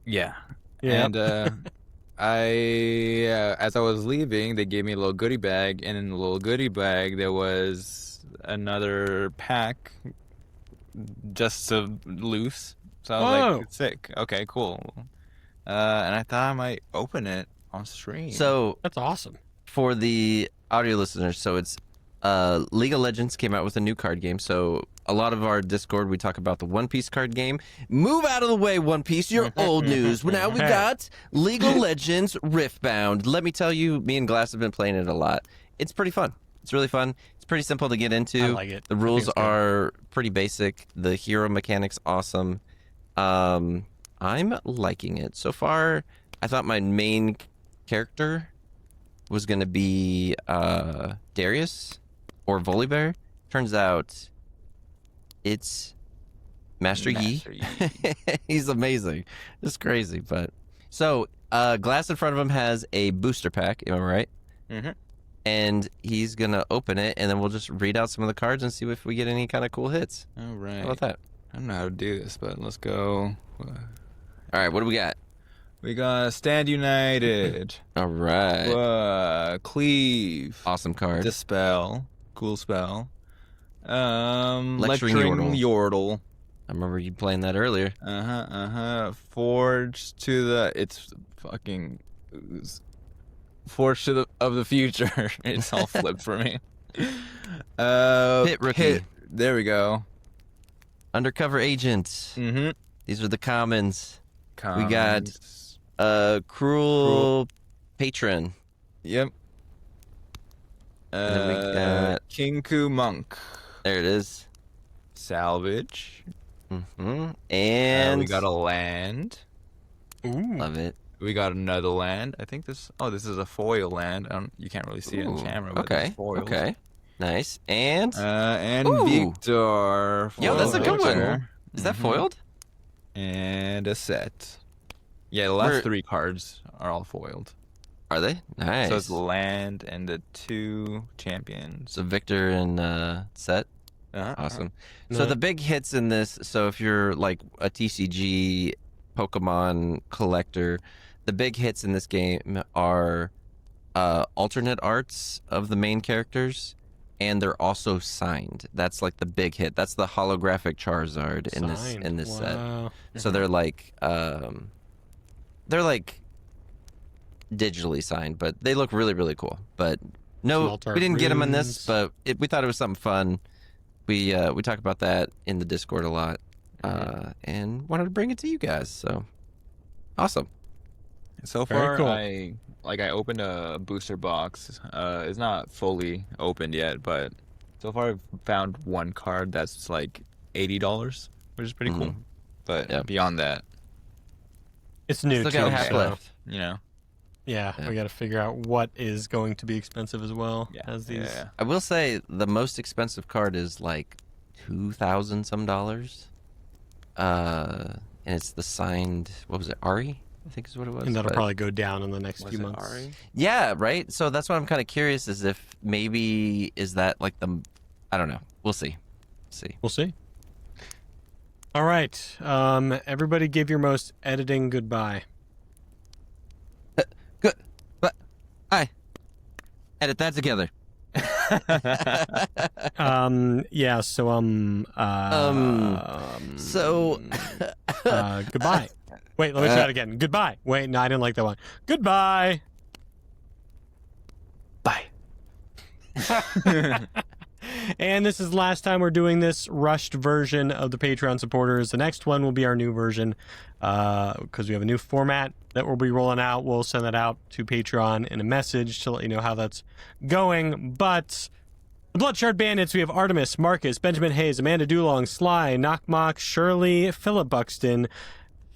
Yeah. Yeah. And as I was leaving, they gave me a little goodie bag, and in the little goodie bag there was another pack, just loose. So I was Whoa. like, sick. Okay, cool. And I thought I might open it on stream. So That's awesome. for the audio listeners, so it's League of Legends came out with a new card game. So a lot of our Discord, we talk about the One Piece card game. Move out of the way, One Piece. You're old news. Now we got League of Legends Riftbound. Let me tell you, me and Glass have been playing it a lot. It's pretty fun. It's really fun. It's pretty simple to get into. I like it. The I think rules it's good. are pretty basic. The hero mechanics awesome. I'm liking it so far. I thought my main character was gonna be Darius or Volibear. Turns out it's Master Yi. He's amazing. It's crazy, but so Glass in front of him has a booster pack. Am I right? Mm-hmm. And he's gonna open it, and then we'll just read out some of the cards and see if we get any kind of cool hits. All right. How about that? I don't know how to do this, but let's go. All right, what do we got? We got Stand United. All right. Cleave. Awesome card. Dispel. Cool spell. Lecturing Yordle. I remember you playing that earlier. Forge to the. It's fucking. Forge to the of the future. It's all flipped for me. Pit Rookie. There we go. Undercover Agent. Mm-hmm. These are the commons. We got Cruel Patron. Yep. And then we got Kinku Monk. there it is. Salvage. And We got a land. Ooh. love it. We got another land. I think this. Oh, this is a foil land. You can't really see it on Ooh, camera, but okay. it's foiled. Okay. Nice. And And Victor. yo, that's a good one. Victor. Is that foiled? And a set. Yeah, the last We're- 3 cards are all foiled. Are they? Nice. So it's land and the 2 champions. So Victor and Set. Awesome. So Yeah. the big hits in this, so if you're like a TCG Pokemon collector, the big hits in this game are alternate arts of the main characters, and they're also signed. That's like the big hit. That's the holographic Charizard in this set. Wow. So they're like digitally signed, but they look really, really cool. But no, Small we didn't get them in this, runes. but we thought it was something fun. We talk about that in the Discord a lot, and wanted to bring it to you guys. So awesome. So Very far, cool. I opened a booster box. It's not fully opened yet, but so far I've found one card that's like $80, which is pretty cool. But Yeah. beyond that, It's new Still too. got half so, left. you know, Yeah, Yeah. we got to figure out what is going to be expensive as well yeah, as these. yeah. I will say the most expensive card is like $2,000 some dollars, and it's the signed. What was it? Ari, I think is what it was. And that'll but- probably go down in the next Was few it months. Ari? Yeah, right. So that's what I'm kind of curious is if maybe is that like I don't know. We'll see. We'll see. All right. Everybody give your most editing goodbye. Good. But I edit that together. Yeah, so So goodbye. Wait, let me try it again. Goodbye. Wait, no, I didn't like that one. Goodbye. bye. And this is the last time we're doing this rushed version of the Patreon supporters. The next one will be our new version because we have a new format that we'll be rolling out. We'll send that out to Patreon in a message to let you know how that's going. But the Bloodshard Bandits, we have Artemis, Marcus, Benjamin Hayes, Amanda Dulong, Sly, Knockmock, Shirley, Philip Buxton,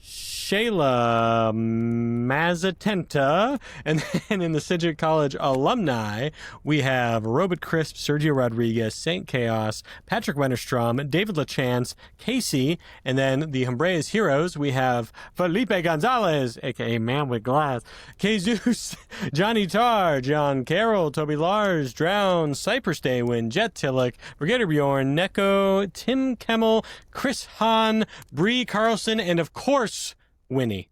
Shayla Mazatenta, and then in the Sidget College alumni, we have Robert Crisp, Sergio Rodriguez, Saint Chaos, Patrick Wennerstrom, David LaChance, Casey, and then the Humbreas Heroes, we have Felipe Gonzalez, aka Man with Glass, Jesus, Johnny Tarr, John Carroll, Toby Lars, Drown, Cypress Daywin, Jet Tillich, Brigadier Bjorn, Neko, Tim Kemmel, Chris Hahn, Bree Carlson, and of course, Winnie.